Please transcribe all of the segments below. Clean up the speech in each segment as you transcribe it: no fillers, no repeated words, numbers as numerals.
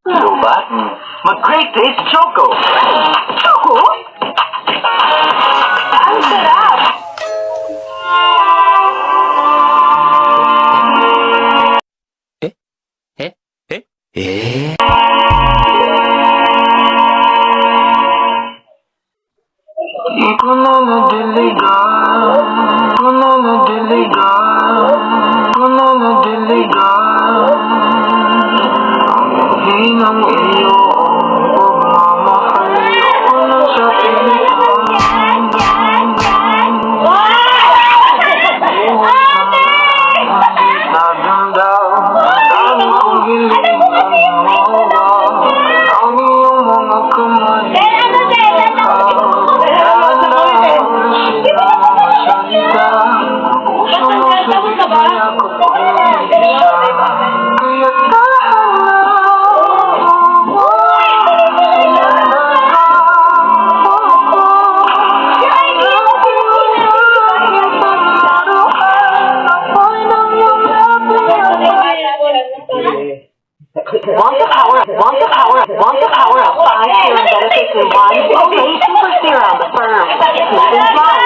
Lupa? Mag-great taste choco. Choco? Ang sarap! Di ko na nadiligan, ko na nadiligan, ko na nadiligan ang hinang iyong pagmamahal ko na sa pilihan. Nadamdam, dami kong hiling ang mawa ang iyong mga kamay. Want the power of 5 serum benefits in one? Okay, Super Serum, firm, smooth and dry,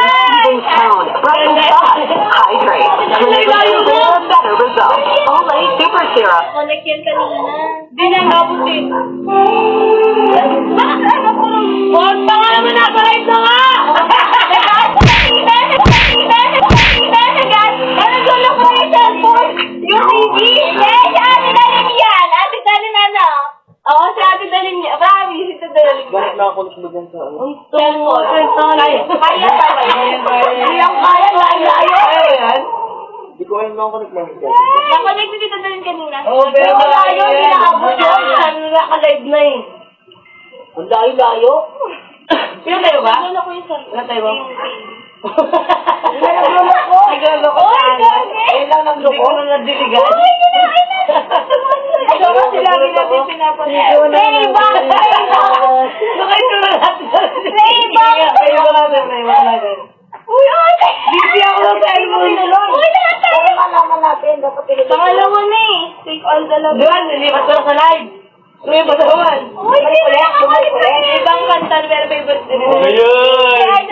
even tone, bright and soft, hydrate, clinically proven better results. Olay Super Serum. Connect yan kanina. Di na nabutin. Huwag pa nga naman na-drive na nga! Ano gulo ko yung cellphone? Yung TV? Yes, ate dalhin yan! Ate dalhin ano? Oo, si ate dalhin niya. Promise, ito dalhin niya. Bakit nakakulit mo dyan sa ano? Ang cellphone. Kaya pa yan. Hindi ko kayo nakakulit mo dyan. Nakonect na dito dalhin kanina. Oo, pero malayo, pinaabot yan. Naka-live na eh. Ang layo-layo. Sino tayo ba? Ano ko yung cellphone? Ano tayo ba? Nagluloko tayo. Ayun lang ng loko. Hindi ko na nadiligan. Ito kasi lagi natin pinapanood. Playback! Bakit ko na natin? Playback! Ayun natin. Uy, ate! Busy ako ng cellphone. Uy, lahat tayo! Naman natin. Dapat pinili. Pangalawa na eh. Take all the love. Doon, nilipat ko sa live. Uy, patawan. Uy, sino na ibang kanta, pero favorite din. Ayun!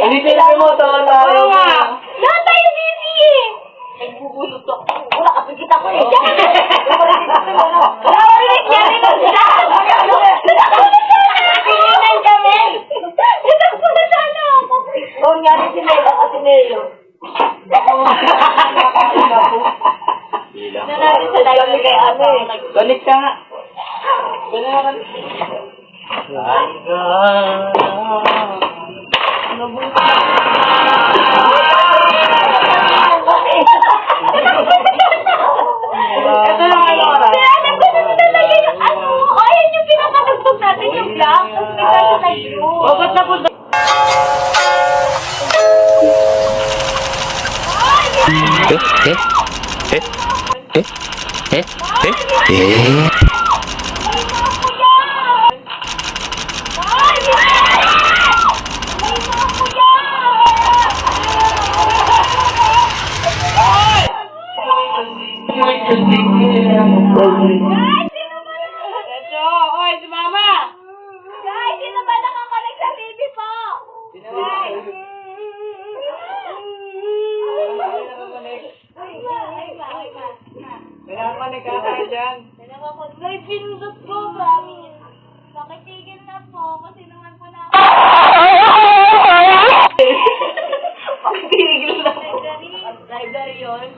Hindi sila mo ito. Oo nga. Lahat tayo busy eh. Nagbubulot ako. Wala, kapit kita ko eh. Wala ulit niya rin ang sila. Pininan kami. Natakbo na sana. Oo nga rin si Nela kasi Nelo. Na natin sa live kay ano eh. Connect ka nga. Kailangan. Ito lang ano oras. Kaya alam ko na talaga yung ano. Ayan yung pinapatugtog natin yung vlog. Tapos bigla sa live yun. O, ba't na po? Oy, si Mama! Guys, sino ba nakakonek sa TV po? Guys! Nakakonek ka tayo dyan. May pinusot ko, promise. Nakitigil na po, kasi naman po na... Pakitigil na po. Library yun.